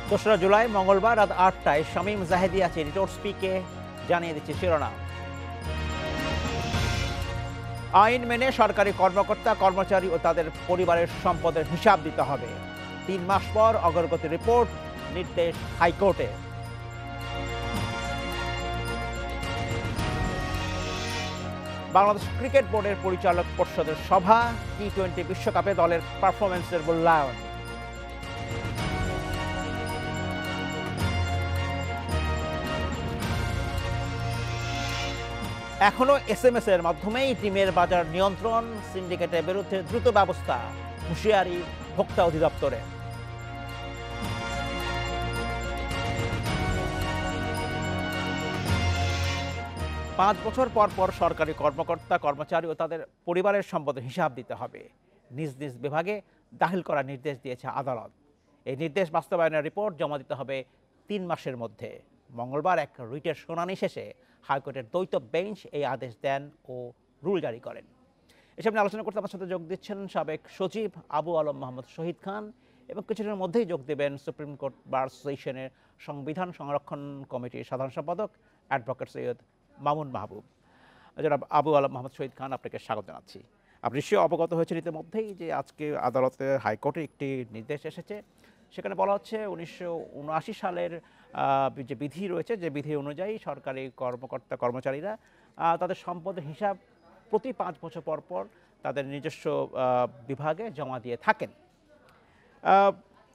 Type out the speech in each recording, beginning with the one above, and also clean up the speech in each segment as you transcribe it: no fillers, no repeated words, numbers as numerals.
দোসরা জুলাই মঙ্গলবার রাত ৮টায় শামীম জাহেদি আছে রিটোর্সপিকে জানিয়ে দিচ্ছে শিরোনাম। আইন মেনে সরকারি কর্মকর্তা কর্মচারী ও তাদের পরিবারের সম্পদের হিসাব দিতে হবে। ৩ মাস পর অগ্রগতি রিপোর্ট, নির্দেশ হাইকোর্টে। বাংলাদেশ ক্রিকেট বোর্ডের পরিচালক পর্ষদের সভা, টি-20 বিশ্বকাপে দলের পারফরমেন্সের মূল্যায়ন। এখনো এসএমএস এর মাধ্যমেই টিমের বাজার নিয়ন্ত্রণ, সিন্ডিকেটের বিরুদ্ধে দ্রুত ব্যবস্থা, হুঁশিয়ারি ভোক্তা অধিদপ্তরে। পাঁচ বছর পর পর সরকারি কর্মকর্তা কর্মচারী ও তাদের পরিবারের সম্পদের হিসাব দিতে হবে। নিজ নিজ বিভাগে দাখিল করার নির্দেশ দিয়েছে আদালত। এই নির্দেশ বাস্তবায়নের রিপোর্ট জমা দিতে হবে ৩ মাসের মধ্যে। মঙ্গলবার এক রিটের শুনানি শেষে হাইকোর্টের দ্বৈত বেঞ্চ এই আদেশ দেন ও রুল জারি করেন। এসব নিয়ে আলোচনা করতে আমার সাথে যোগ দিচ্ছেন সাবেক সচিব আবু আলম মোহাম্মদ শহীদ খান এবং কিছুদিনের মধ্যেই যোগ দেবেন সুপ্রিম কোর্ট বার অ্যাসোসিয়েশনের সংবিধান সংরক্ষণ কমিটির সাধারণ সম্পাদক অ্যাডভোকেট সৈয়দ মামুন মাহবুব। জনাব আবু আলম মোহাম্মদ শহীদ খান, আপনাকে স্বাগত জানাচ্ছি। আপনি নিশ্চয়ই অবগত হয়েছেন ইতিমধ্যেই যে আজকে আদালতে হাইকোর্টে একটি নির্দেশ এসেছে। সেখানে বলা হচ্ছে 1979 সালের যে বিধি রয়েছে, যে বিধি অনুযায়ী সরকারি কর্মকর্তা কর্মচারীরা তাদের সম্পদের হিসাব প্রতি 5 বছর পর পর তাদের নিজস্ব বিভাগে জমা দিয়ে থাকেন।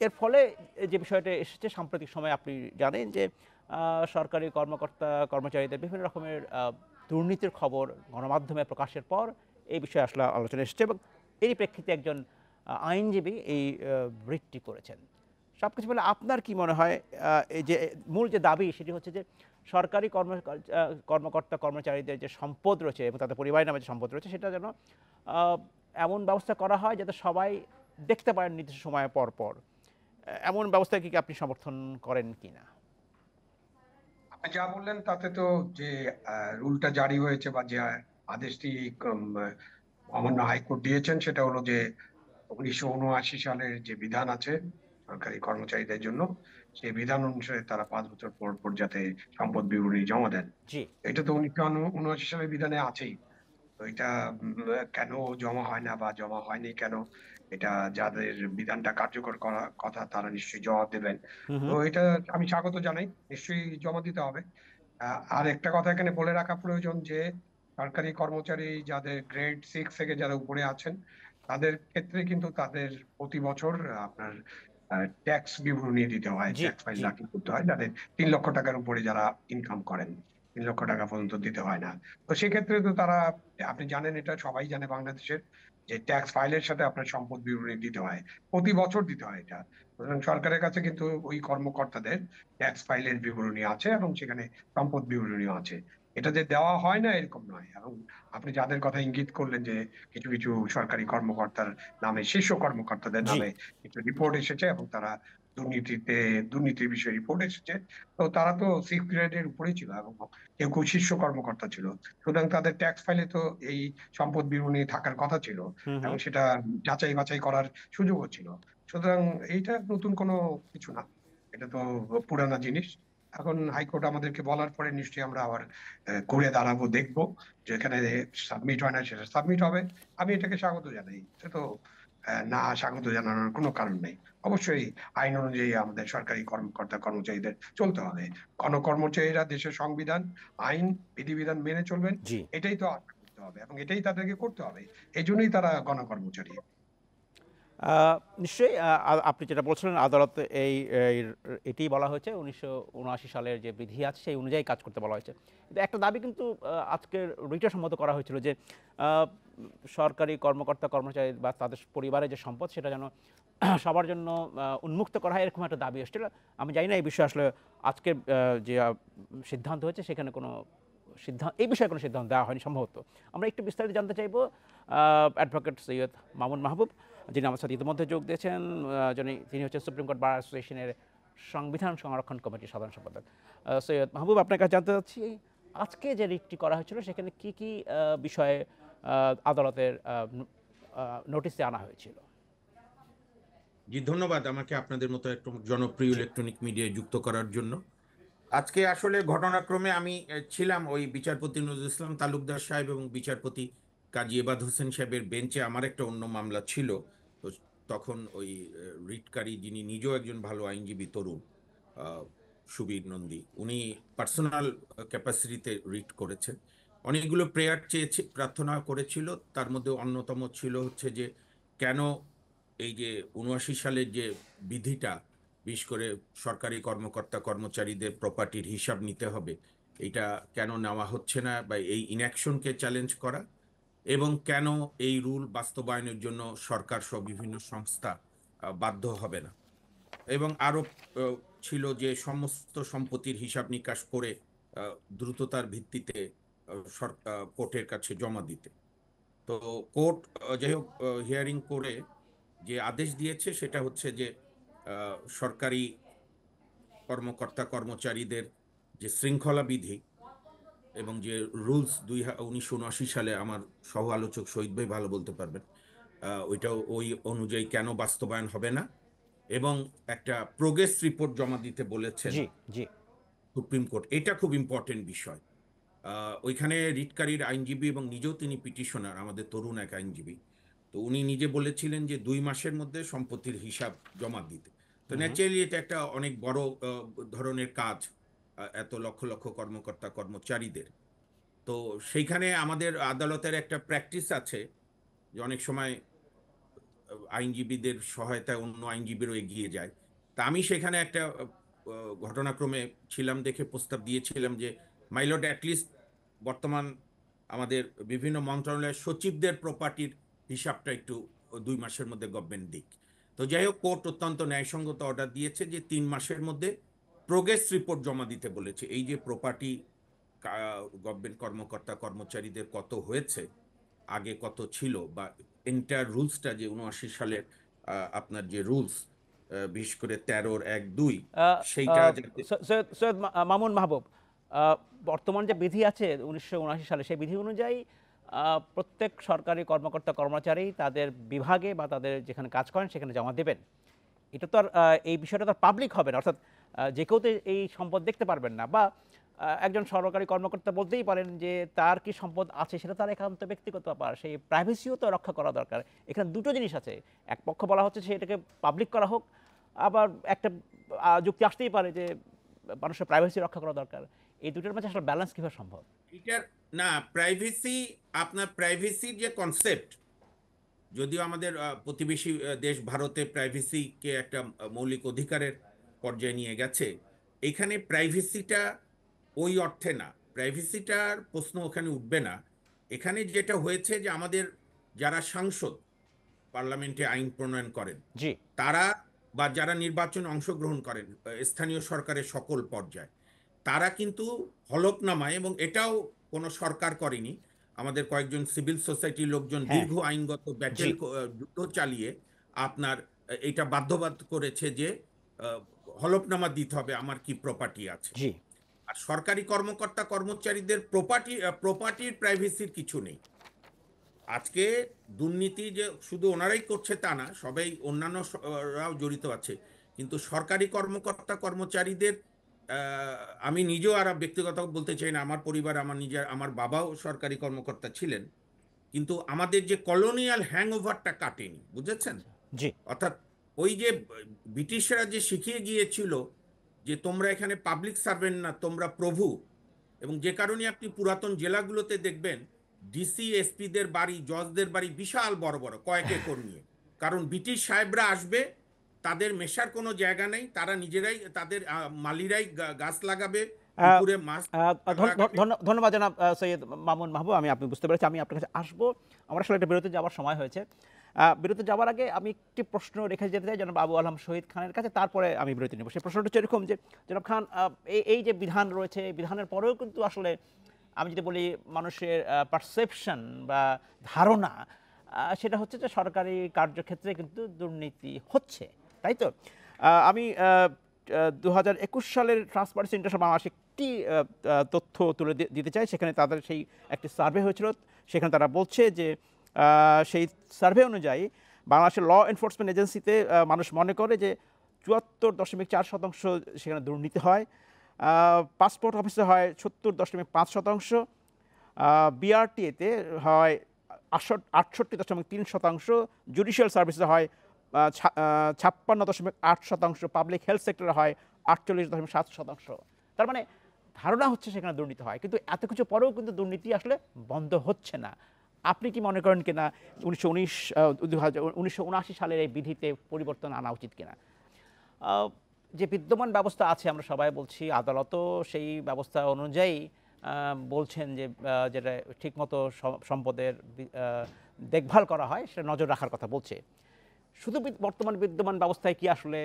এর ফলে যে বিষয়টা এসেছে সাম্প্রতিক সময়ে, আপনি জানেন যে সরকারি কর্মকর্তা কর্মচারীদের বিভিন্ন রকমের দুর্নীতির খবর গণমাধ্যমে প্রকাশের পর এই বিষয়ে আসলে আলোচনা এসেছে এবং এরই প্রেক্ষিতে একজন আইনজীবী এই রিটটি করেছেন। সব কিছু বলে আপনার কি মনে হয়, এই যে মূল যে দাবি সেটি হচ্ছে যে সরকারি কর্মকর্তা কর্মচারীদের যে সম্পদ রয়েছে এবং তাদের পরিবারের নামে যে সম্পদ রয়েছে সেটা যেন এমন ব্যবস্থা করা হয় যাতে সবাই দেখতে পারেন নির্দিষ্ট সময় পর পর, এমন ব্যবস্থাকে কি আপনি সমর্থন করেন কিনা? আপনি যা বললেন তাতে তো যে রুলটা জারি হয়েছে বা যে আদেশটি মহামান্য হাইকোর্ট দিয়েছেন সেটা হলো যে 1979 সালের যে বিধান আছে সরকারি কর্মচারীদের জন্য, সেই বিধান অনুসারে তারা 5 বছর পর পর যাতে সম্পদ বিবরণী জমা দেন। জি। এটা তো 1979 সালের বিধানে আছেই। তো এটা কেন জমা হয় না বা জমা হয়নি কেন, এটা যাদের বিধানটা কার্যকর করা কথা তারা নিশ্চয়ই জবাব দেবেন। হুম তো হুম। এটা আমি স্বাগত জানাই, নিশ্চয়ই জমা দিতে হবে। আর একটা কথা এখানে বলে রাখা প্রয়োজন যে সরকারি কর্মচারী যাদের গ্রেড 6 থেকে যারা উপরে আছেন তাদের ক্ষেত্রে কিন্তু তাদের প্রতি বছর আপনার ট্যাক্স বিবরণী দিতে হয়, জি ট্যাক্স ফাইল জি। দাখিল করতে হয়। যাদের 3 লক্ষ টাকার উপরে যারা ইনকাম করেন, 3 লক্ষ টাকা পর্যন্ত দিতে হয় না। তো সেক্ষেত্রে তো তারা, আপনি জানেন, এটা সবাই জানে বাংলাদেশের, যে ট্যাক্স ফাইলের সাথে আপনার সম্পদ বিবরণী দিতে হয়, প্রতি বছর দিতে হয় এটা। সুতরাং সরকারের কাছে কিন্তু ওই কর্মকর্তাদের ট্যাক্স ফাইলের বিবরণী আছে এবং সেখানে সম্পদ বিবরণীও আছে। এটা যে দেওয়া হয় না এরকম নয়। এবং আপনি যাদের কথা ইঙ্গিত করলেন যে কিছু কিছু সরকারি কর্মকর্তার নামে, শীর্ষ কর্মকর্তাদের জি। নামে কিছু রিপোর্ট এসেছে এবং তারা দুর্নীতির বিষয়ে রিপোর্ট এসেছে। তো তারা তো 6 গ্রেডের উপরেই ছিল এবং কেউ কেউ শীর্ষ কর্মকর্তা ছিল। সুতরাং তাদের ট্যাক্স ফাইলে তো এই সম্পদ বিবরণী থাকার কথা ছিল হুম এবং হুম। সেটা যাচাই বাছাই করার সুযোগও ছিল। সুতরাং এইটা নতুন কোনো কিছু না, এটা তো পুরানা জিনিস। এখন হাইকোর্ট আমাদেরকে বলার পরে নিশ্চয়ই আমরা আবার ঘুরে দাঁড়াবো, দেখবো যেখানে সাবমিট হয় না সেটা সাবমিট হবে। আমি এটাকে স্বাগত জানাই, এটা তো না স্বাগত জানানোর কোনো কারণ নেই। অবশ্যই আইন অনুযায়ী আমাদের সরকারি কর্মকর্তা কর্মচারীদের চলতে হবে। গণকর্মচারীরা দেশের সংবিধান, আইন, বিধিবিধান মেনে চলবেন, জি। এটাই তো আশা করতে হবে এবং এটাই তাদেরকে করতে হবে। এই জন্যই তারা গণকর্মচারী। নিশ্চয়ই আপনি যেটা বলছিলেন আদালত এটি বলা হয়েছে 1979 সালের যে বিধি আছে সেই অনুযায়ী কাজ করতে বলা হয়েছে। কিন্তু একটা দাবি কিন্তু আজকের রিটের সম্মত করা হয়েছিল যে আহ, সরকারি কর্মকর্তা কর্মচারী বা তাদের পরিবারের যে সম্পদ সেটা যেন সবার জন্য উন্মুক্ত করা হয়, এরকম একটা দাবি এসেছিল। আমি জানি না এই বিষয়ে আসলে আজকের যে সিদ্ধান্ত হয়েছে সেখানে কোনো এই বিষয়ে কোনো সিদ্ধান্ত দেওয়া হয়নি সম্ভবত। আমরা একটু বিস্তারিত জানতে চাইব অ্যাডভোকেট সৈয়দ মামুন মাহবুব, যিনি আমার সাথে ইতিমধ্যে যোগ দিয়েছেন। তিনি হচ্ছেন সুপ্রিম কোর্ট বার অ্যাসোসিয়েশনের সংবিধান সংরক্ষণ কমিটির সাধারণ সম্পাদক। সৈয়দ মাহবুব, আপনার কাছে জানতে চাচ্ছি আজকে যে রিটটি করা হয়েছিল সেখানে কি কি বিষয়ে আদালতের নোটিসে আনা হয়েছিল? জি, ধন্যবাদ আমাকে আপনাদের মতো একটা জনপ্রিয় জি ইলেকট্রনিক মিডিয়ায় যুক্ত করার জন্য। আজকে আসলে ঘটনাক্রমে আমি ছিলাম ওই বিচারপতি নজরুল ইসলাম তালুকদার সাহেব এবং বিচারপতি কাজী এবাদ হোসেন সাহেবের বেঞ্চে। আমার একটা অন্য মামলা ছিল। তো তখন ওই রিটকারী, যিনি নিজেও একজন ভালো আইনজীবী, তরুণ আহ, সুবীর নন্দী, উনি পার্সোনাল ক্যাপাসিটিতে রিট করেছেন। অনেকগুলো প্রেয়ার চেয়েছে, প্রার্থনা করেছিল। তার মধ্যে অন্যতম ছিল হচ্ছে যে কেন এই যে ৭৯ সালের যে বিধিটা, বিশেষ করে সরকারি কর্মকর্তা কর্মচারীদের প্রপার্টির হিসাব নিতে হবে, এটা কেন নেওয়া হচ্ছে না, বা এই ইনঅ্যাকশনকে চ্যালেঞ্জ করা, এবং কেন এই রুল বাস্তবায়নের জন্য সরকার সহ বিভিন্ন সংস্থা বাধ্য হবে না, এবং আরো ছিল যে সমস্ত সম্পত্তির হিসাব নিকাশ করে দ্রুততার ভিত্তিতে কোর্টের কাছে জমা দিতে। তো কোর্ট যাই হোক হিয়ারিং করে যে আদেশ দিয়েছে সেটা হচ্ছে যে সরকারি কর্মকর্তা কর্মচারীদের যে শৃঙ্খলা বিধি এবং যে রুলস 1979 সালে, আমার সহ আলোচক শহীদ ভাই ভালো বলতে পারবেন, ওইটাও ওই অনুযায়ী কেন বাস্তবায়ন হবে না, এবং একটা প্রোগ্রেস রিপোর্ট জমা দিতে বলেছেন জি জি সুপ্রিম কোর্ট। এটা খুব ইম্পর্টেন্ট বিষয়। ওইখানে রিটকারীর আইনজীবী এবং নিজেও তিনি পিটিশনার, আমাদের তরুণ এক আইনজীবী। তো উনি নিজে বলেছিলেন যে 2 মাসের মধ্যে সম্পত্তির হিসাব জমা দিতে। তো ন্যাচারালি এটা একটা অনেক বড় ধরনের কাজ, এত লক্ষ লক্ষ কর্মকর্তা কর্মচারীদের। তো সেইখানে আমাদের আদালতের একটা প্র্যাকটিস আছে যে অনেক সময় আইনজীবীদের সহায়তায় অন্য আইনজীবীরও এগিয়ে যায়। তা আমি সেখানে একটা ঘটনাক্রমে ছিলাম দেখে প্রস্তাব দিয়েছিলাম যে মাইলড অ্যাটলিস্ট বর্তমান আমাদের বিভিন্ন মন্ত্রণালয়ের সচিবদের প্রপার্টির হিসাবটা একটু 2 মাসের মধ্যে গভর্নমেন্ট দিক। তো যাই হোক, কোর্ট অত্যন্ত ন্যায়সঙ্গত অর্ডার দিয়েছে যে 3 মাসের মধ্যে প্রোগ্রেস রিপোর্ট জমা দিতে বলেছে। এই যে প্রপার্টি গভর্নমেন্ট কর্মকর্তা কর্মচারীদের কত হয়েছে, আগে কত ছিল, বা এন্টার রুলসটা যে ৭৯ সালের আপনার যে রুলস, বিশেষ করে 13-1-2, আহ, সেইটা আহ, যাতে। সৈয়দ সৈয়দ মামুন মাহবুব, বর্তমান যে বিধি আছে 1979 সালে, সেই বিধি অনুযায়ী প্রত্যেক সরকারি কর্মকর্তা কর্মচারী তাদের বিভাগে বা তাদের যেখানে কাজ করেন সেখানে জমা দেবেন। এটা তো আর এই বিষয়টা তো পাবলিক হবে না, অর্থাৎ যে কেউ তো এই সম্পদ দেখতে পারবেন না, বা একজন সরকারি কর্মকর্তা বলতেই পারেন যে তার কি সম্পদ আছে সেটা তার একান্ত ব্যক্তিগত ব্যাপার, সেই প্রাইভেসিও তো রক্ষা করা দরকার। এখানে দুটো জিনিস আছে, এক পক্ষ বলা হচ্ছে সেটাকে পাবলিক করা হোক, আবার একটা যুক্তি আসতেই পারে যে মানুষের প্রাইভেসি রক্ষা করা দরকার। এই দুটোর মাঝে আসলে ব্যালেন্স কীভাবে সম্ভব? এটার না, প্রাইভেসি, আপনার প্রাইভেসির যে কনসেপ্ট, যদিও আমাদের প্রতিবেশী দেশ ভারতে প্রাইভেসিকে একটা মৌলিক অধিকারের পর্যায়ে নিয়ে গেছে, এখানে প্রাইভেসিটা ওই অর্থে না, প্রাইভেসিটার প্রশ্ন ওখানে উঠবে না। এখানে যেটা হয়েছে যে আমাদের যারা সাংসদ পার্লামেন্টে আইন প্রণয়ন করেন, জি তারা বা যারা নির্বাচনে অংশগ্রহণ করেন স্থানীয় সরকারের সকল পর্যায়ে, তারা কিন্তু হলফনামায়, এবং এটাও কোনো সরকার করেনি, আমাদের কয়েকজন সিভিল সোসাইটির লোকজন হ্যাঁ দীর্ঘ আইনগত জি ব্যাটেল যুদ্ধ চালিয়ে আপনার এটা বাধ্যবাধ করেছে যে হলফনামা দিতে হবে আমার কি প্রপার্টি আছে। জি আর সরকারি কর্মকর্তা কর্মচারীদের প্রপার্টির প্রাইভেসির কিছু নেই। আজকে দুর্নীতি যে শুধু ওনারাই করছে তা না, সবাই অন্যান্যরাও জড়িত আছে, কিন্তু সরকারি কর্মকর্তা কর্মচারীদের আমি নিজেও আর ব্যক্তিগত বলতে চাই না, আমার পরিবার, আমার বাবাও সরকারি কর্মকর্তা ছিলেন, কিন্তু আমাদের যে কলোনিয়াল হ্যাংওভারটা কাটেনি, বুঝেছেন? জি অর্থাৎ ওই যে ব্রিটিশরা যে শিখিয়ে গিয়েছিল যে তোমরা এখানে পাবলিক সার্ভেন্ট না, তোমরা প্রভু, এবং যে কারণে আপনি পুরাতন জেলাগুলোতে দেখবেন ডিসি এসপিদের বাড়ি, জজদের বাড়ি বিশাল বড় বড় কয়েক একর নিয়ে, কারণ ব্রিটিশ সাহেবরা আসবে, তাদের মেশার কোনো জায়গা নেই, তারা নিজেরাই তাদের মালিরাই গাছ লাগাবে, আহ, পুকুরে মাছ লাগাবে। ধন্যবাদ জনাব সৈয়দ মামুন মাহবুব, আপনি বুঝতে পেরেছি, আমি আপনার কাছে আসবো। আমার আসলে একটা বিরতি যাওয়ার সময় হয়েছে। বিরতি যাওয়ার আগে আমি একটি প্রশ্ন রেখে যেতে চাই জনাব আবু আলম শহীদ খানের কাছে, তারপরে আমি বিরতি নেব। সেই প্রশ্নটা হচ্ছে এরকম যে জনাব খান, এই যে বিধান রয়েছে, এই বিধানের পরেও কিন্তু আসলে আমি যদি বলি মানুষের পারসেপশন বা ধারণা, সেটা হচ্ছে যে সরকারি কার্যক্ষেত্রে কিন্তু দুর্নীতি হচ্ছে, তাই তো? আমি 2021 সালের ট্রান্সপারেন্সি ইন্টারন্যাশনাল মাসিক একটি তথ্য তুলে দিতে চাই। সেখানে তাদের সেই একটি সার্ভে হয়েছিল, সেখানে তারা বলছে যে সেই সার্ভে অনুযায়ী বাংলাদেশের ল এনফোর্সমেন্ট এজেন্সিতে মানুষ মনে করে যে ৭৪.৪% সেখানে দুর্নীতি হয়, পাসপোর্ট অফিসে হয় ৭০.৫%, বিআরটিএতে হয় ৬৮.৩%, জুডিশিয়াল সার্ভিসে হয় ৫৬.৮%, পাবলিক হেলথ সেক্টরে হয় ৪৮.৭%। তার মানে ধারণা হচ্ছে সেখানে দুর্নীতি হয়, কিন্তু এত কিছু পরেও কিন্তু দুর্নীতি আসলে বন্ধ হচ্ছে না। আপনি কি মনে করেন কিনা ১৯৭৯ সালের এই বিধিতে পরিবর্তন আনা উচিত কিনা? আহ, যে বিদ্যমান ব্যবস্থা আছে আমরা সবাই বলছি, আদালতও সেই ব্যবস্থা অনুযায়ী বলছেন যে যেটা ঠিকমতো সম্পদের দেখভাল করা হয় সেটা নজর রাখার কথা বলছে। শুধু বর্তমান বিদ্যমান ব্যবস্থায় কি আসলে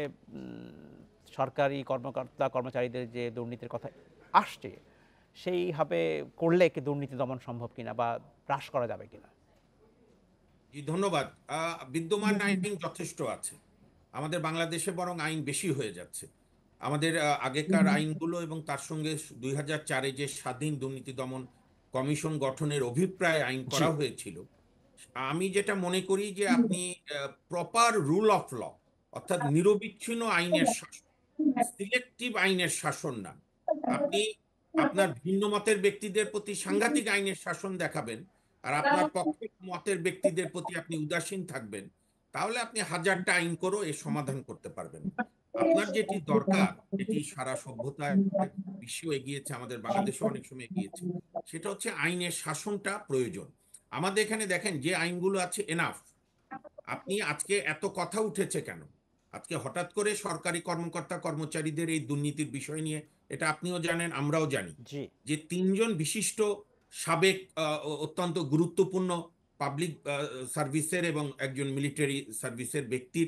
সরকারি কর্মকর্তা কর্মচারীদের যে দুর্নীতির কথা আসছে সেইভাবে করলে কি দুর্নীতি দমন সম্ভব কিনা বা হ্রাস করা যাবে কিনা? জি, ধন্যবাদ। বিদ্যমান আইন যথেষ্ট আছে। আমাদের বাংলাদেশে বরং আইন বেশি হয়ে যাচ্ছে। আমাদের আগেকার আইনগুলো এবং তার সঙ্গে ২০০৪-এ যে স্বাধীন দুর্নীতি দমন কমিশন গঠনের অভিপ্রায় আইন জি। করা হয়েছিল, আমি যেটা মনে করি যে আপনি প্রপার রুল অফ ল, অর্থাৎ নিরবিচ্ছিন্ন আইনের শাসন, সিলেক্টিভ আইনের শাসন না। আপনি আপনার ভিন্ন মতের ব্যক্তিদের প্রতি সাংঘাতিক আইনের শাসন দেখাবেন, আর আপনার পক্ষের মতের ব্যক্তিদের প্রতি আপনি উদাসীন থাকবেন, তাহলে আপনি হাজারটা আইন করেও এর সমাধান করতে পারবেন না। আপনার যেটি দরকার, এটি সারা সভ্যতায় বিশ্ব এগিয়েছে, আমাদের বাংলাদেশও অনেক সময় এগিয়েছে, সেটা হচ্ছে আইনের শাসনটা প্রয়োজন। আমাদের এখানে দেখেন যে আইনগুলো আছে এনাফ। আপনি আজকে এত কথা উঠেছে কেন? আজকে হঠাৎ করে সরকারি কর্মকর্তা কর্মচারীদের এই দুর্নীতির বিষয় নিয়ে, এটা আপনিও জানেন, আমরাও জানি, জি। যে তিনজন বিশিষ্ট সাবেক অত্যন্ত গুরুত্বপূর্ণ পাবলিক সার্ভিসের এবং একজন মিলিটারি সার্ভিসের ব্যক্তির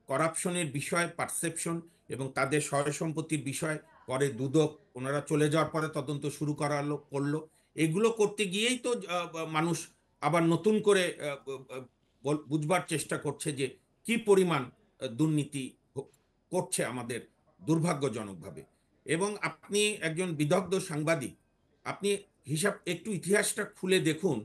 করাপশনের বিষয়, পারসেপশন এবং তাদের সয় সম্পত্তির বিষয় পরে দুদক ওনারা চলে যাওয়ার পরে তদন্ত শুরু করলো। এগুলো করতে গিয়েই তো মানুষ আবার নতুন করে বুঝবার চেষ্টা করছে যে কি পরিমাণ দুর্নীতি করছে আমাদের দুর্ভাগ্যজনকভাবে। এবং আপনি একজন বিদগ্ধ সাংবাদিক, আপনি একটু ইতিহাসটা খুলে দেখুন,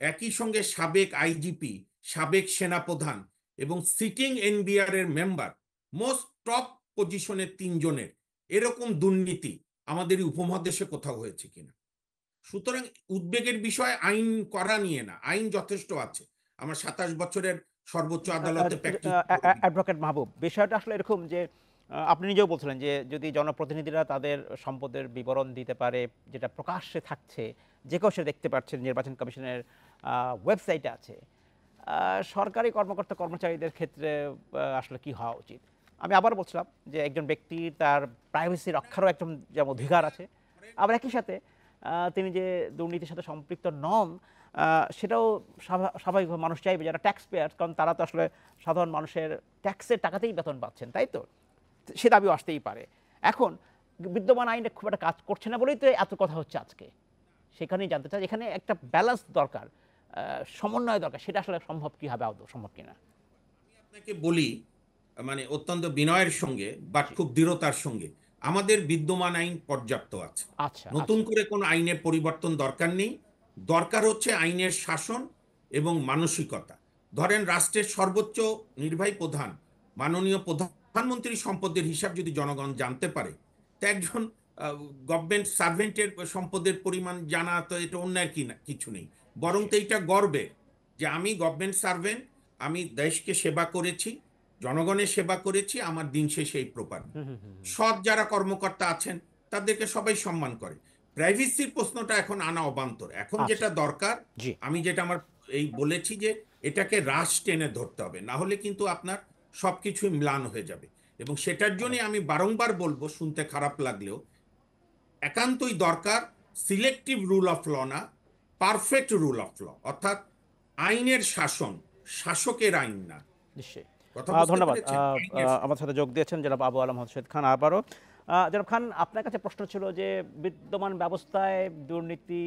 একই সঙ্গে সাবেক আইজিপি, সাবেক সেনাপ্রধান এবং সিটিং এনবিআর এর মেম্বার, মোস্ট টপ পজিশনের তিনজনের এরকম দুর্নীতি আমাদের উপমহাদেশে কোথাও হয়েছে কিনা। সুতরাং উদ্বেগের বিষয় আইন করা নিয়ে না, আইন যথেষ্ট আছে। আমার ২৭ বছরের সর্বোচ্চ আদালতে প্র্যাকটিস। অ্যাডভোকেট মাহবুব, বিষয়টা আসলে এরকম যে আপনি নিজেও বলছিলেন যে যদি জনপ্রতিনিধিরা তাদের সম্পদের বিবরণ দিতে পারে, যেটা প্রকাশ্যে থাকছে, যে কেউ সে দেখতে পাচ্ছেন, নির্বাচন কমিশনের ওয়েবসাইটে আছে, সরকারি কর্মকর্তা কর্মচারীদের ক্ষেত্রে আসলে কি হওয়া উচিত? আমি আবার বলছিলাম যে একজন ব্যক্তির তার প্রাইভেসি রক্ষারও একজন যেমন অধিকার আছে, আবার একই সাথে তিনি যে দুর্নীতির সাথে সম্পৃক্ত নন সেটাও স্বাভাবিকভাবে মানুষ চাইবে, যারা ট্যাক্স পেয়ার, কারণ তারা তো আসলে সাধারণ মানুষের ট্যাক্সের টাকাতেই বেতন পাচ্ছেন, তাই তো? সে দাবিও আসতেই পারে। এখন বিদ্যমান আইনে খুব একটা কাজ করছে না বলেই তো এত কথা হচ্ছে আজকে। সেখানেই জানতে চাই, এখানে একটা ব্যালেন্স দরকার, সমন্বয় দরকার, সেটা আসলে সম্ভব কি হবে, আদৌ সম্ভব কিনা? আপনাকে বলি, মানে অত্যন্ত বিনয়ের সঙ্গে বা জি। খুব দৃঢ়তার সঙ্গে, আমাদের বিদ্যমান আইন পর্যাপ্ত আছে। আচ্ছা, নতুন আচ্ছা। করে কোনো আইনের পরিবর্তন দরকার নেই। দরকার হচ্ছে আইনের শাসন এবং মানসিকতা। ধরেন রাষ্ট্রের সর্বোচ্চ নির্বাহী প্রধান, মাননীয় প্রধানমন্ত্রীর সম্পদের হিসাব যদি জনগণ জানতে পারে, তা একজন গভর্নমেন্ট সার্ভেন্টের সম্পদের পরিমাণ জানা তো এটা অন্যায় কিছু নেই, বরং তো এটা গর্বের যে আমি গভর্নমেন্ট সার্ভেন্ট, আমি দেশকে সেবা করেছি, জনগণের সেবা করেছি, আমার দিন শেষে এই প্রপার। সৎ যারা কর্মকর্তা আছেন তাদেরকে সবাই সম্মান করে। প্রাইভেসির প্রশ্নটা এখন আনা অবান্তর। এখন আচ্ছা। যেটা দরকার, জি। আমি যেটা আমার এই বলেছি যে এটাকে রাশ টেনে ধরতে হবে, না হলে কিন্তু আপনার সবকিছুই ম্লান হয়ে যাবে। এবং সেটার জন্য আমি বারংবার বলবো, শুনতে খারাপ লাগলেও একান্তই দরকার সিলেক্টিভ রুল অফ ল না, পারফেক্ট রুল অফ ল, অর্থাৎ আইনের শাসন, শাসকের আইন না। নিশ্চয়ই। কথা বুঝতে ধন্যবাদ। পেরেছেন? আমার সাথে যোগ দিয়েছেন জনাব আবু আলম হরশেদ খান আবারও। জনাব খান, আপনার কাছে প্রশ্ন ছিল যে বিদ্যমান ব্যবস্থায় দুর্নীতি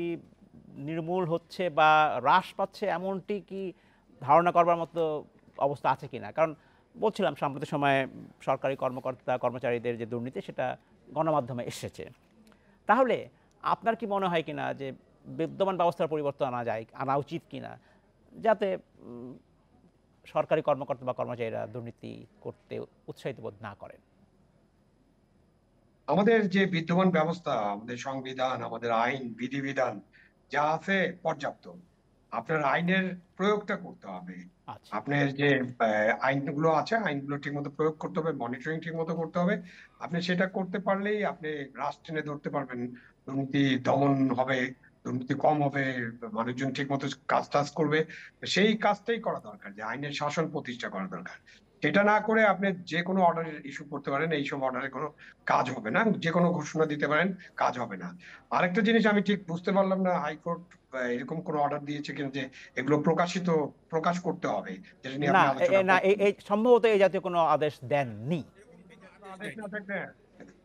নির্মূল হচ্ছে বা হ্রাস পাচ্ছে এমনটি কি ধারণা করবার মতো অবস্থা আছে কিনা? কারণ বলছিলাম সাম্প্রতিক সময়ে সরকারি কর্মকর্তা কর্মচারীদের যে দুর্নীতি সেটা গণমাধ্যমে এসেছে। তাহলে আপনার কি মনে হয় কিনা যে বিদ্যমান ব্যবস্থার পরিবর্তন আনা উচিত কিনা, যাতে সরকারি কর্মকর্তা বা কর্মচারীরা দুর্নীতি করতে উৎসাহিত বোধ না করেন? আমাদের যে বিদ্যমান ব্যবস্থা, আমাদের সংবিধান, আমাদের আইন, বিধিবিধান যা আছে পর্যাপ্ত। আপনার আইনের প্রয়োগটা করতে হবে। আচ্ছা। আপনার যে আইনগুলো আছে, আইনগুলো ঠিকমতো প্রয়োগ করতে হবে, মনিটরিং ঠিকমতো করতে হবে। আপনি সেটা করতে পারলেই আপনি রাশ টেনে ধরতে পারবেন। দুর্নীতি দমন হবে, দুর্নীতি কম হবে, মানুষজন ঠিকমতো কাজ টাজ করবে। সেই কাজটাই করা দরকার, যে আইনের শাসন প্রতিষ্ঠা করা দরকার। সেটা না করে আপনি যে কোনো অর্ডার ইস্যু করতে পারেন, এইসব অর্ডারে কোনো কাজ হবে না। যে কোনো ঘোষণা দিতে পারেন, কাজ হবে না। আরেকটা জিনিস আমি ঠিক বুঝতে পারলাম না, হাইকোর্ট এরকম কোনো অর্ডার দিয়েছে কিনা যে এগুলো প্রকাশ করতে হবে, যেটা নিয়ে না আপনি আলোচনা না, করছেন। এই সম্ভবত এই জাতীয় কোনো আদেশ দেননি। আদেশ না থাকলে,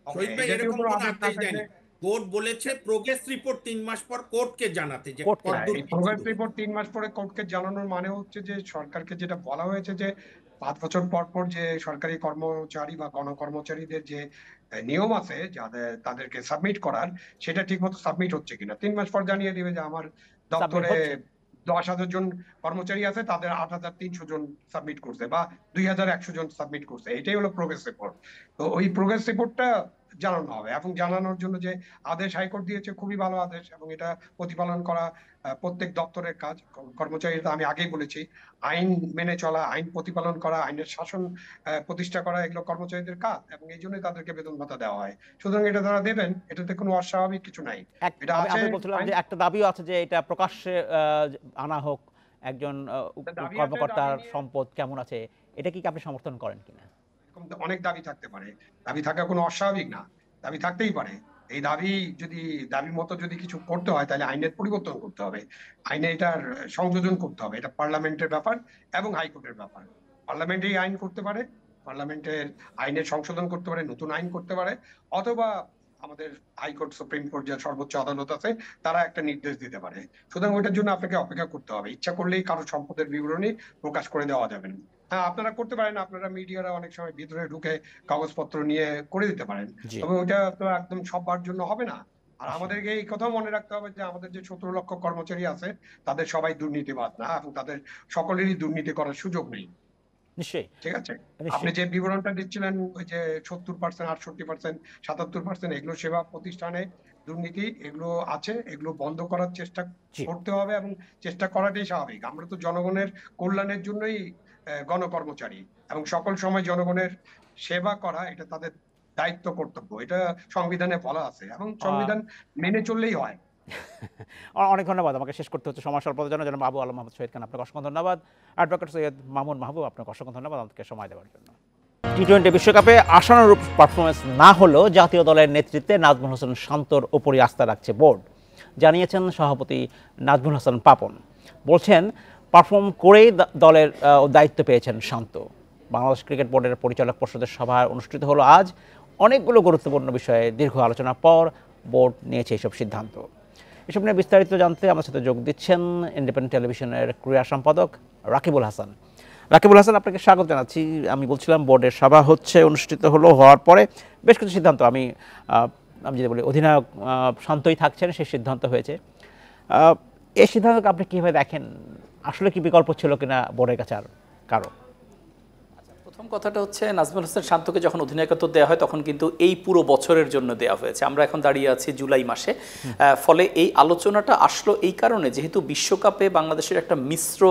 ওকে, শহীদ ভাই এই জাতীয় এরকম কোনো কোনো আদেশ না আদেশ থাকলে, দেয়নি। কোর্ট বলেছে প্রোগ্রেস রিপোর্ট 3 মাস পর কোর্টকে জানাতে, যে কোর্টকে হ্যাঁ, কতদূর এই কি প্রোগ্রেস ছিল। রিপোর্ট 3 মাস পরে কোর্টকে জানানোর মানে হচ্ছে যে সরকারকে যেটা বলা হয়েছে যে 5 বছর পর পর যে সরকারি কর্মচারী বা গণকর্মচারীদের যে নিয়ম আছে যাদের তাদেরকে সাবমিট করার, সেটা ঠিকমতো সাবমিট হচ্ছে কিনা 3 মাস পর জানিয়ে দিবে যে আমার সাবমিট দপ্তরে হচ্ছে। 10,000 জন কর্মচারী আছে, তাদের 8,300 জন সাবমিট করছে বা 2,100 জন সাবমিট করছে। এটাই হলো প্রোগ্রেস রিপোর্ট। তো ওই প্রোগ্রেস রিপোর্টটা জানানো হবে, এবং জানানোর জন্য যে আদেশ হাইকোর্ট দিয়েছে খুবই ভালো আদেশ, এবং এটা প্রতিপালন করা প্রত্যেক দপ্তরের কাজ। কর্মচারীরা, আমি আগেই বলেছি, আইন মেনে চলা, আইন প্রতিপালন করা, আইনের শাসন প্রতিষ্ঠা করা, এগুলো কর্মচারীদের কাজ, এবং এই জন্যই তাদেরকে বেতন ভাতা দেওয়া হয়। সুতরাং এটা তারা দেবেন, এটাতে কোনো অস্বাভাবিক কিছু নাই। এটা আমি আছে আমি বলছিলাম আইন। যে একটা দাবিও আছে যে এটা প্রকাশ্যে আনা হোক, একজন দাবি আছে, দাবি কর্মকর্তার নিয়ে সম্পদ কেমন আছে, এটা কি আপনি সমর্থন করেন কিনা? এরকম অনেক দাবি থাকতে পারে। দাবি থাকা কোনো অস্বাভাবিক না, দাবি থাকতেই পারে। এই দাবি যদি দাবির মতো যদি কিছু করতে হয়, তাহলে আইনের পরিবর্তন করতে হবে, আইনে এটার সংযোজন করতে হবে। এটা পার্লামেন্টের ব্যাপার এবং হাইকোর্টের ব্যাপার। পার্লামেন্টেই আইন করতে পারে, পার্লামেন্টের আইনের সংশোধন করতে পারে, নতুন আইন করতে পারে, অথবা আমাদের হাইকোর্ট, সুপ্রিম কোর্ট, যে সর্বোচ্চ আদালত আছে, তারা একটা নির্দেশ দিতে পারে। সুতরাং ওইটার জন্য আপনাকে অপেক্ষা করতে হবে। ইচ্ছা করলেই কারো সম্পদের বিবরণী প্রকাশ করে দেওয়া যাবে না। হ্যাঁ, আপনারা করতে পারেন, আপনারা মিডিয়ারা অনেক সময় ভিতরে ঢুকে কাগজপত্র নিয়ে করে দিতে পারেন, জি। তবে ওইটা তো একদম সবার জন্য হবে না। আর আসলে আমাদেরকে এই কথাও মনে রাখতে হবে যে আমাদের যে 17 লক্ষ কর্মচারী আছে, তাদের সবাই দুর্নীতিবাজ না, এবং তাদের সকলেরই দুর্নীতি করার সুযোগ নেই। নিশ্চয়ই। ঠিক আছে? আপনি নিশ্চয়ই। যে বিবরণটা দিচ্ছিলেন, ওই যে 70%, 68%, 77%, এগুলো সেবা প্রতিষ্ঠানে দুর্নীতি, এগুলো আছে, এগুলো বন্ধ করার চেষ্টা জি। করতে হবে, এবং চেষ্টা করাটাই স্বাভাবিক। আমরা তো জনগণের কল্যাণের জন্যই গণকর্মচারী, এবং সকল সময় জনগণের সেবা করা এটা তাদের দায়িত্ব, কর্তব্য। এটা সংবিধানে বলা আছে, এবং সংবিধান মেনে চললেই হয়। অনেক ধন্যবাদ। আমাকে শেষ করতে হচ্ছে সময় স্বল্পতার জন্য। জনাব আবু আলম মোহাম্মদ শহীদ খান, আপনাকে অসংখ্য ধন্যবাদ। অ্যাডভোকেট সৈয়দ মামুন মাহবুব, আপনাকে অসংখ্য ধন্যবাদ আমাদেরকে সময় দেওয়ার জন্য। টি-20 বিশ্বকাপে আশানুরূপ পারফরমেন্স না হলেও জাতীয় দলের নেতৃত্বে নাজমুল হোসেন শান্তর ওপরই আস্থা রাখছে বোর্ড, জানিয়েছেন সভাপতি নাজমুল হাসান পাপন। বলছেন পারফর্ম করেই দলের দায়িত্ব পেয়েছেন শান্ত। বাংলাদেশ ক্রিকেট বোর্ডের পরিচালক পর্ষদের সভা অনুষ্ঠিত হলো আজ। অনেকগুলো গুরুত্বপূর্ণ বিষয়ে দীর্ঘ আলোচনার পর বোর্ড নিয়েছে এইসব সিদ্ধান্ত। এসব নিয়ে বিস্তারিত জানতে আমার সাথে যোগ দিচ্ছেন ইন্ডিপেন্ডেন্ট টেলিভিশনের ক্রীড়া সম্পাদক রাকিবুল হাসান। রাকিবুল হাসান, আপনাকে স্বাগত জানাচ্ছি। আমি বলছিলাম বোর্ডের সভা অনুষ্ঠিত হওয়ার পরে বেশ কিছু সিদ্ধান্ত, আমি যদি বলি অধিনায়ক শান্তই থাকছেন, সেই সিদ্ধান্ত হয়েছে। এই সিদ্ধান্তকে আপনি কীভাবে দেখেন? আসলে কি বিকল্প ছিল কিনা বোর্ডের কাছে আর কারো? প্রথম কথাটা হচ্ছে, নাজমুল হোসেন শান্তকে যখন অধিনায়কত্ব দেওয়া হয় তখন কিন্তু এই পুরো বছরের জন্য দেওয়া হয়েছে। আমরা এখন দাঁড়িয়ে আছি জুলাই মাসে। ফলে এই আলোচনাটা আসলো এই কারণে, যেহেতু বিশ্বকাপে বাংলাদেশের একটা মিশ্র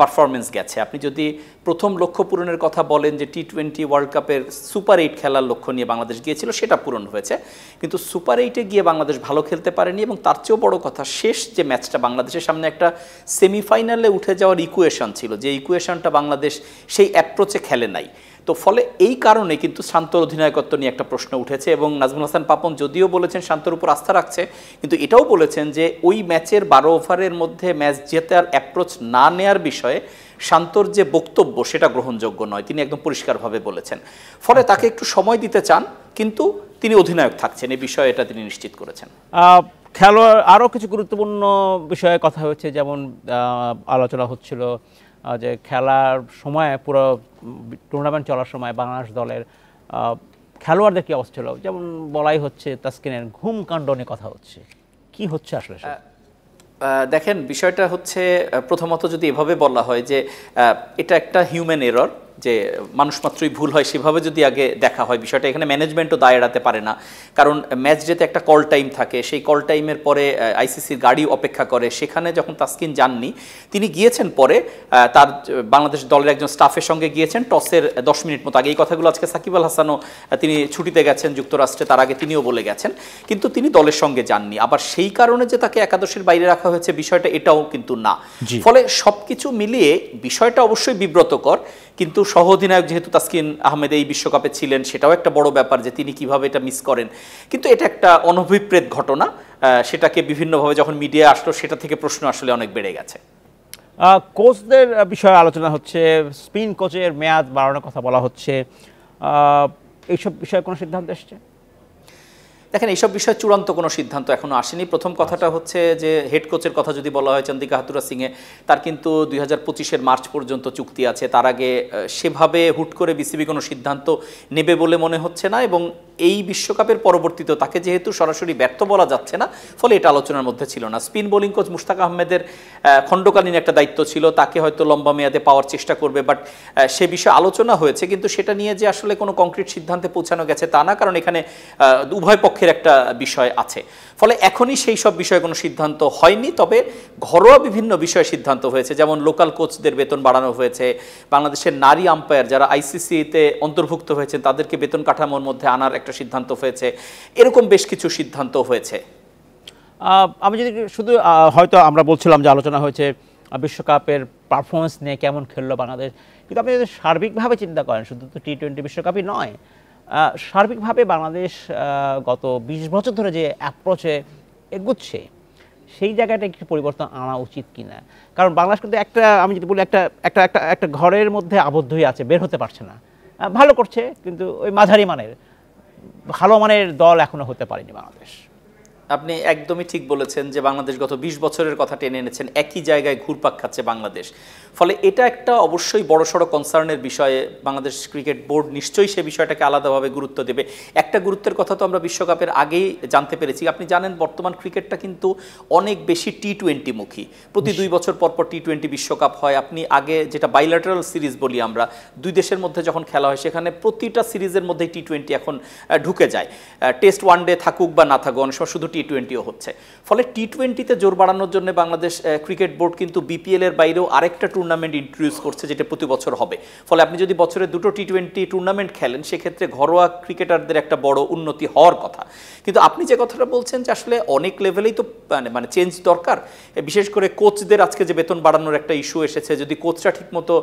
পারফরমেন্স গেছে। আপনি যদি প্রথম লক্ষ্য পূরণের কথা বলেন, যে টি-20 ওয়ার্ল্ড কাপের সুপার 8 খেলার লক্ষ্য নিয়ে বাংলাদেশ গিয়েছিল, সেটা পূরণ হয়েছে, কিন্তু সুপার 8-এ গিয়ে বাংলাদেশ ভালো খেলতে পারেনি। এবং তার চেয়েও বড় কথা, শেষ যে ম্যাচটা বাংলাদেশের সামনে একটা সেমিফাইনালে উঠে যাওয়ার ইকুয়েশন ছিল, যে ইকুয়েশনটা বাংলাদেশ সেই অ্যাপ্রোচে খেলে নাই। তো ফলে এই কারণে কিন্তু শান্তর অধিনায়কত্ব নিয়ে একটা প্রশ্ন উঠেছে। এবং নাজমুল হাসান পাপন যদিও বলেছেন শান্তর উপর আস্থা রাখছে, কিন্তু এটাও বলেছেন যে ওই ম্যাচের 12 ওভারের মধ্যে ম্যাচ জেতার অ্যাপ্রোচ না নেয়ার বিষয়ে শান্তর যে বক্তব্য, সেটা গ্রহণযোগ্য নয়, তিনি একদম পরিষ্কারভাবে বলেছেন। ফলে তাকে একটু সময় দিতে চান, কিন্তু তিনি অধিনায়ক থাকছেন, এই বিষয়ে এটা তিনি নিশ্চিত করেছেন। খেলোয়াড় আরও কিছু গুরুত্বপূর্ণ বিষয়ে কথা হচ্ছে, যেমন আলোচনা হচ্ছিল যে খেলার সময়, পুরো টুর্নামেন্ট চলার সময় বাংলাদেশ দলের খেলোয়াড়দের কী অবস্থা ছিল, যেমন বলাই হচ্ছে তাসকিনের ঘুম কাণ্ড নিয়ে কথা হচ্ছে। কি হচ্ছে আসলে? দেখেন বিষয়টা হচ্ছে প্রথমত যদি এভাবে বলা হয় যে এটা একটা হিউম্যান এরর, যে মানুষ মাত্রই ভুল হয়, সেভাবে যদি আগে দেখা হয় বিষয়টা, এখানে ম্যানেজমেন্টও দায় এড়াতে পারে না। কারণ ম্যাচ যেতে একটা কল টাইম থাকে, সেই কল টাইমের পরে আইসিসির গাড়ি অপেক্ষা করে, সেখানে যখন তাসকিন যাননি, তিনি গিয়েছেন পরে তার বাংলাদেশ দলের একজন স্টাফের সঙ্গে গিয়েছেন টসের 10 মিনিট মতো আগে। এই কথাগুলো আজকে সাকিব আল হাসানও, তিনি ছুটিতে গেছেন যুক্তরাষ্ট্রে, তার আগে তিনিও বলে গেছেন, কিন্তু তিনি দলের সঙ্গে যাননি। আবার সেই কারণে যে তাকে একাদশের বাইরে রাখা হয়েছে বিষয়টা এটাও কিন্তু না। ফলে সবকিছু মিলিয়ে বিষয়টা অবশ্যই বিব্রতকর, কিন্তু সহ অধিনায়ক যেহেতু তাসকিন আহমেদ এই বিশ্বকাপে ছিলেন, সেটাও একটা বড় ব্যাপার যে তিনি কিভাবে এটা মিস করেন। কিন্তু এটা একটা অনভিপ্রেত ঘটনা, সেটাকে বিভিন্নভাবে যখন মিডিয়া আসলো সেটা থেকে প্রশ্ন আসলে অনেক বেড়ে গেছে। কোচদের বিষয়ে আলোচনা হচ্ছে, স্পিন কোচের মেয়াদ বাড়ানোর কথা বলা হচ্ছে, এইসব বিষয়ে কোনো সিদ্ধান্ত এসছে? দেখেন, এইসব বিষয়ে চূড়ান্ত কোনো সিদ্ধান্ত এখনো আসেনি। প্রথম কথাটা হচ্ছে যে হেড কোচের কথা যদি বলা হয় চন্দিকা হাথুরুসিংহে, তার কিন্তু 2025-এর মার্চ পর্যন্ত চুক্তি আছে। তার আগে সেভাবে হুট করে বিসিবি কোনো সিদ্ধান্ত নেবে বলে মনে হচ্ছে না, এবং এই বিশ্বকাপের পরবর্তীতে তাকে যেহেতু সরাসরি ব্যর্থ বলা যাচ্ছে না, ফলে এটা আলোচনার মধ্যে ছিল না। স্পিন বোলিং কোচ মুশতাক আহমেদের খণ্ডকালীন একটা দায়িত্ব ছিল, তাকে হয়তো লম্বা মেয়াদে পাওয়ার চেষ্টা করবে, বাট সে বিষয়ে আলোচনা হয়েছে, কিন্তু সেটা নিয়ে যে আসলে কোনো কংক্রিট সিদ্ধান্তে পৌঁছানো গেছে তা না, কারণ এখানে উভয় পক্ষের একটা বিষয় আছে। ফলে এখনই সেই সব বিষয়ে কোনো সিদ্ধান্ত হয়নি, তবে ঘরোয়া বিভিন্ন বিষয়ে সিদ্ধান্ত হয়েছে, যেমন লোকাল কোচদের বেতন বাড়ানো হয়েছে, বাংলাদেশের নারী আম্পায়ার যারা আইসিসিতে অন্তর্ভুক্ত হয়েছেন তাদেরকে বেতন কাঠামোর মধ্যে আনার একটা সিদ্ধান্ত হয়েছে, এরকম বেশ কিছু সিদ্ধান্ত হয়েছে। আমি যদি শুধু হয়তো আমরা বলছিলাম যে আলোচনা হয়েছে বিশ্বকাপের পারফরমেন্স নিয়ে, কেমন খেললো বাংলাদেশ, কিন্তু আপনি যদি সার্বিকভাবে চিন্তা করেন, শুধু তো টি-20 বিশ্বকাপই নয়, সার্বিকভাবে বাংলাদেশ গত 20 বছর ধরে যে অ্যাপ্রোচে এগুচ্ছে, সেই জায়গাটা একটু পরিবর্তন আনা উচিত কিনা। কারণ বাংলাদেশ কিন্তু একটা, আমি যদি বলি, একটা একটা একটা একটা ঘরের মধ্যে আবদ্ধই আছে, বের হতে পারছে না। ভালো করছে, কিন্তু ওই মাঝারি মানের, ভালো মানের দল এখনো হতে পারেনি বাংলাদেশ। আপনি একদমই ঠিক বলেছেন যে বাংলাদেশ গত 20 বছরের কথা টেনে এনেছেন, একই জায়গায় ঘুরপাক খাচ্ছে বাংলাদেশ। ফলে এটা একটা অবশ্যই বড়সড় কনসার্নের বিষয়ে, বাংলাদেশ ক্রিকেট বোর্ড নিশ্চয়ই সে বিষয়টাকে আলাদাভাবে গুরুত্ব দেবে। একটা গুরুত্বের কথা তো আমরা বিশ্বকাপের আগেই জানতে পেরেছি। আপনি জানেন বর্তমান ক্রিকেটটা কিন্তু অনেক বেশি টি-20 মুখী, প্রতি 2 বছর পর পর টি-20 বিশ্বকাপ হয়। আপনি আগে যেটা বাইল্যাটারাল সিরিজ বলি আমরা, দুই দেশের মধ্যে যখন খেলা হয় সেখানে প্রতিটা সিরিজের মধ্যেই টি-20 এখন ঢুকে যায়। টেস্ট ওয়ানডে থাকুক বা না থাকুক, অনেক সময় শুধু টি-20ও হচ্ছে। ফলে টি-20তে জোর বাড়ানোর জন্য বাংলাদেশ ক্রিকেট বোর্ড কিন্তু বিপিএল এর বাইরেও আরেকটা টুর্নামেন্ট ইন্ট্রোডিউস করছে, যেটা প্রতি বছর হবে। ফলে আপনি যদি বছরে 2টো টি-20 টুর্নামেন্ট খেলেন, সেক্ষেত্রে ঘরোয়া ক্রিকেটারদের একটা বড় উন্নতি হওয়ার কথা। কিন্তু আপনি যে কথাটা বলছেন যে আসলে অনেক লেভেলেই তো মানে চেঞ্জ দরকার, বিশেষ করে কোচদের আজকে যে বেতন বাড়ানোর একটা ইস্যু এসেছে, যদি কোচরা ঠিকমতো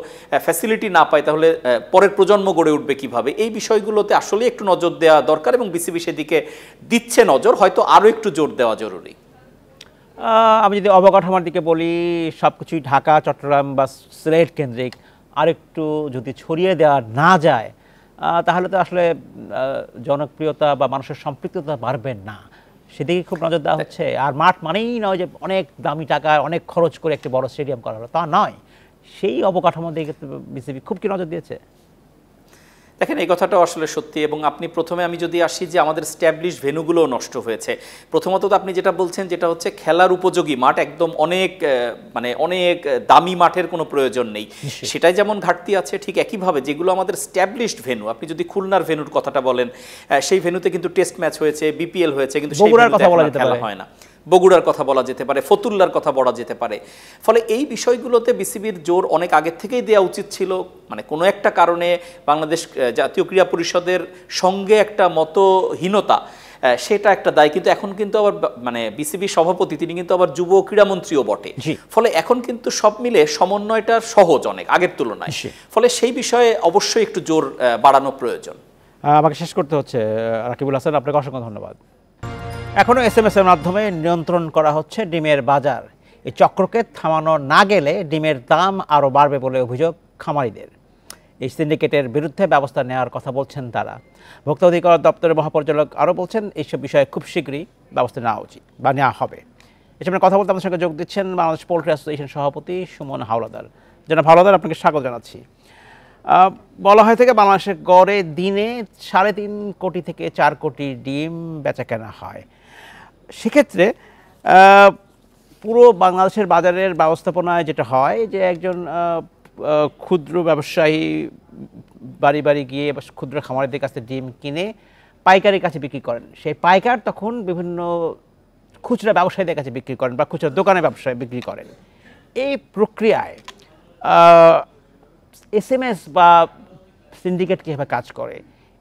ফ্যাসিলিটি না পায় তাহলে পরের প্রজন্ম গড়ে উঠবে কিভাবে, এই বিষয়গুলোতে আসলে একটু নজর দেওয়া দরকার, এবং বিসিবি সেদিকে দিচ্ছে নজর, হয়তো আরও একটু জোর দেওয়া জরুরি। আমি যদি অবকাঠামোর দিকে বলি, সব কিছুই ঢাকা, চট্টগ্রাম বা সিলেট কেন্দ্রিক, আরেকটু যদি ছড়িয়ে দেওয়া না যায় তাহলে তো আসলে জনপ্রিয়তা বা মানুষের সম্পৃক্ততা বাড়বে না। সেদিকে খুব নজর দেওয়া হচ্ছে। আর মাঠ মানেই নয় যে অনেক দামি টাকা, অনেক খরচ করে একটি বড় স্টেডিয়াম করা হলো, তা নয়। সেই অবকাঠামোর দিকে বিসিবি খুব কি নজর দিয়েছে? দেখেন, এই কথাটাও আসলে সত্যি, এবং আপনি প্রথমে আমি যদি আসি যে আমাদের স্ট্যাবলিশ ভেন্যুগুলোও নষ্ট হয়েছে। প্রথমত তো আপনি যেটা বলছেন, যেটা হচ্ছে খেলার উপযোগী মাঠ, একদম অনেক অনেক দামি মাঠের কোনো প্রয়োজন নেই, সেটাই যেমন ঘাটতি আছে, ঠিক একইভাবে যেগুলো আমাদের স্ট্যাবলিশড ভেন্যু, আপনি যদি খুলনার ভেন্যুর কথাটা বলেন, সেই ভেন্যুতে কিন্তু টেস্ট ম্যাচ হয়েছে, বিপিএল হয়েছে, কিন্তু বগুড়ার কথা বলা যেতে পারে, হয় না, বগুড়ার কথা বলা যেতে পারে, ফতুল্লার কথা বলা যেতে পারে। ফলে এই বিষয়গুলোতে বিসিবির জোর অনেক আগের থেকেই দেওয়া উচিত ছিল। মানে কোনো একটা কারণে বাংলাদেশ জাতীয় ক্রীড়া পরিষদের সঙ্গে একটা মতহীনতা, সেটা একটা দায়। কিন্তু এখন কিন্তু আবার বিসিবি সভাপতি, তিনি কিন্তু আবার যুব ক্রীড়ামন্ত্রীও বটে। ফলে এখন কিন্তু সব মিলে সমন্বয়টা সহজ অনেক আগের তুলনায়। ফলে সেই বিষয়ে অবশ্যই একটু জোর বাড়ানো প্রয়োজন। আমাকে শেষ করতে হচ্ছে। রাকিবুল হাসান, আপনাকে অসংখ্য ধন্যবাদ। এখনও এসএমএস এর মাধ্যমে নিয়ন্ত্রণ করা হচ্ছে ডিমের বাজার। এই চক্রকে থামানো না গেলে ডিমের দাম আরও বাড়বে বলে অভিযোগ খামারিদের। এই সিন্ডিকেটের বিরুদ্ধে ব্যবস্থা নেওয়ার কথা বলছেন তারা। ভোক্তা অধিকার দপ্তরের মহাপরিচালক আরও বলছেন, এইসব বিষয়ে খুব শীঘ্রই ব্যবস্থা নেওয়া উচিত বা নেওয়া হবে। এসব কথা বলতে আমাদের সঙ্গে যোগ দিচ্ছেন বাংলাদেশ পোল্ট্রি অ্যাসোসিয়েশন সভাপতি সুমন হাওলাদার। জনাব হাওলাদার, আপনাকে স্বাগত জানাচ্ছি। বলা হয় থেকে বাংলাদেশের গড়ে দিনে 3.5 কোটি থেকে 4 কোটি ডিম বেচা কেনা হয়। সেক্ষেত্রে পুরো বাংলাদেশের বাজারের ব্যবস্থাপনায় যেটা হয় যে একজন ক্ষুদ্র ব্যবসায়ী বাড়ি বাড়ি গিয়ে বা ক্ষুদ্র খামারিদের কাছে ডিম কিনে পাইকারির কাছে বিক্রি করেন, সেই পাইকার তখন বিভিন্ন খুচরা ব্যবসায়ীদের কাছে বিক্রি করেন বা খুচরা দোকানে ব্যবসায় বিক্রি করেন। এই প্রক্রিয়ায় এসএমএস বা সিন্ডিকেট কীভাবে কাজ করে,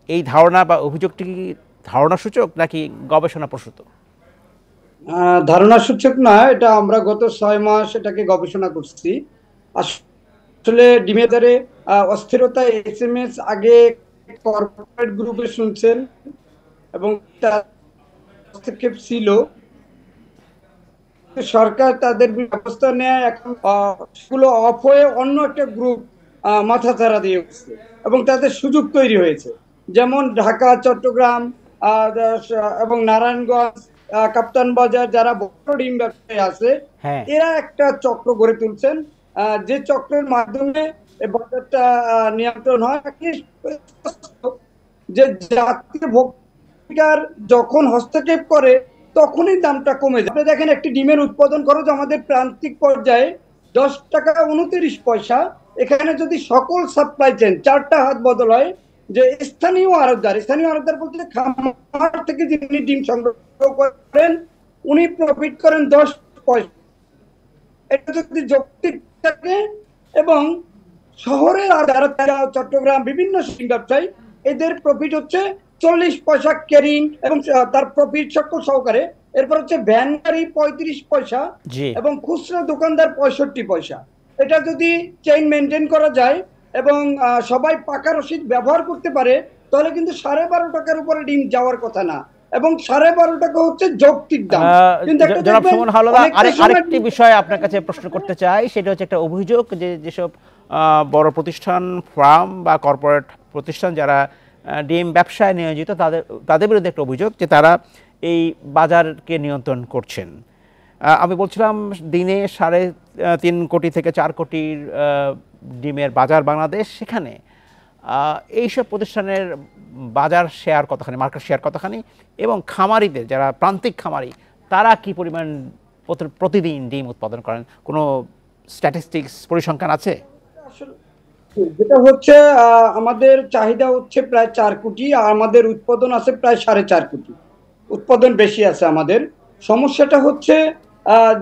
এই ধারণা বা অভিযোগটি কি ধারণা সূচক নাকি গবেষণা প্রসূত? ধারণা সূচক না, এটা আমরা গত 6 মাস এটাকে গবেষণা করছি। আসলে ডিমের বাজারে অস্থিরতা এসএমএস আগে কর্পোরেট গ্রুপে শুনছেন এবং তার হস্তক্ষেপ ছিল, সরকার তাদের ব্যবস্থা নেয়, এখন সেগুলো অফ হয়ে অন্য একটা গ্রুপ মাথাচাড়া দিয়ে উঠছে এবং তাদের সুযোগ তৈরি হয়েছে। যেমন ঢাকা, চট্টগ্রাম এবং নারায়ণগঞ্জ, কাপ্তান বাজার যারা বড় ডিম ব্যবসায়ী আছে, এরা একটা চক্র গড়ে তুলছেন, যে চক্রের মাধ্যমে বাজারটা নিয়ন্ত্রণ হয়। যে জাতীয় ভোক্তার যখন হস্তক্ষেপ করে তখনই দামটা কমে যায়। আপনি দেখেন একটি ডিমের উৎপাদন খরচ আমাদের প্রান্তিক পর্যায়ে 10 টাকা 29 পয়সা। এখানে যদি সকল সাপ্লাই চেইন 4টা হাত বদল হয়, যে স্থানীয় আড়তদার বলতে খামার থেকে যিনি ডিম সংগ্রহ করেন উনি প্রফিট করেন 10 পয়সা। এটা যদি যৌক্তিক থাকে এবং শহরের আর চট্টগ্রাম বিভিন্ন ব্যবসায়ী এদের প্রফিট হচ্ছে 40 পয়সা ক্যারিং এবং তার প্রফিট সকল সহকারে। এরপর হচ্ছে ভ্যান গাড়ি 35 পয়সা এবং খুচরা দোকানদার 65 পয়সা। এটা যদি চেইন মেনটেন করা যায় এবং সবাই পাকা রসিদ ব্যবহার করতে পারে তাহলে কিন্তু 12.5 টাকার উপরে ডিম যাওয়ার কথা না, এবং 12.5 টাকা হচ্ছে যৌক্তিক দাম। জনাব সুমন হাওলাদার, আরেকটি বিষয় আপনার কাছে প্রশ্ন করতে চাই, সেটা হচ্ছে একটা অভিযোগ যে যেসব বড় প্রতিষ্ঠান, ফার্ম বা কর্পোরেট প্রতিষ্ঠান যারা ডিম ব্যবসায় নিয়োজিত, তাদের বিরুদ্ধে একটা অভিযোগ যে তারা এই বাজারকে নিয়ন্ত্রণ করছেন। আমি বলছিলাম দিনে 3.5 কোটি থেকে 4 কোটির ডিমের বাজার বাংলাদেশ, সেখানে এইসব প্রতিষ্ঠানের বাজার শেয়ার কতখানি, মার্কেট শেয়ার কতখানি, এবং খামারিদের যারা প্রান্তিক খামারি তারা কি পরিমাণ প্রতিদিন ডিম উৎপাদন করেন, কোনো স্ট্যাটিস্টিক্স পরিসংখ্যান আছে? যেটা হচ্ছে আমাদের চাহিদা হচ্ছে প্রায় 4 কোটি আর আমাদের উৎপাদন আছে প্রায় 4.5 কোটি, উৎপাদন বেশি আছে আমাদের। সমস্যাটা হচ্ছে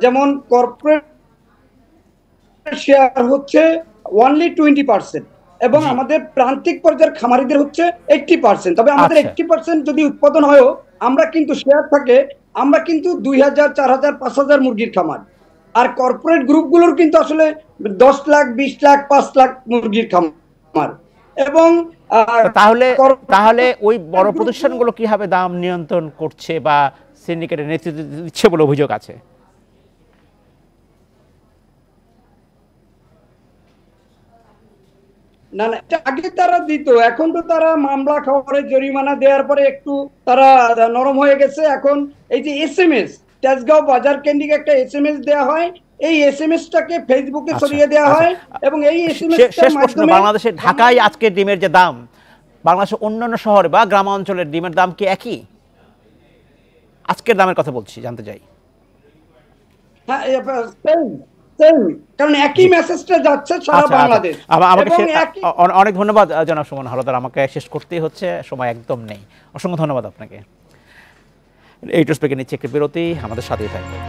যেমন কর্পোরেট শেয়ার হচ্ছে অনলি 20% এবং আমাদের প্রান্তিক পর্যায়ের খামারিদের হচ্ছে 80%। তবে আমাদের 80% যদি উৎপাদন হয়, আমরা কিন্তু শেয়ার থাকে, আমরা কিন্তু 2000, 4000, 5000 মুরগির খামার। আর কর্পোরেট গ্রুপগুলোর কিন্তু আসলে 10 লাখ, 20 লাখ, 5 লাখ মুরগির খামার। এবং তাহলে ওই বড় প্রতিষ্ঠানগুলো কিভাবে দাম নিয়ন্ত্রণ করছে বা সিন্ডিকেটের নেতৃত্ব দিচ্ছে বলে অভিযোগ আছে? না না, আগে তারা দিত, এখন তো তারা মামলা খাওয়ারে জরিমানা দেওয়ার পরে একটু তারা নরম হয়ে গেছে। এখন এই যে এসএমএস, তেজগাঁও বাজার কেন্দ্রিক একটা এসএমএস দেওয়া হয়, এই এসএমএসটাকে ফেসবুকে ছড়িয়ে দেওয়া হয় এবং এই এসএমএসটার মাধ্যমে বাংলাদেশের ঢাকায় আজকে ডিমের যে দাম, বাংলাদেশের অন্যান্য শহরে বা গ্রামাঞ্চলের ডিমের দাম কি একই? আজকের দামের কথা বলছি, জানতে চাই। হ্যাঁ, কারণ একই মেসেজটা যাচ্ছে সারা বাংলাদেশ। অনেক ধন্যবাদ জনাব সুমন হাওলাদার, আমাকে শেষ করতেই হচ্ছে, সময় একদম নেই। অসংখ্য ধন্যবাদ আপনাকে। এই নিচ্ছে একটি বিরতি, আমাদের সাথেই থাকবেন।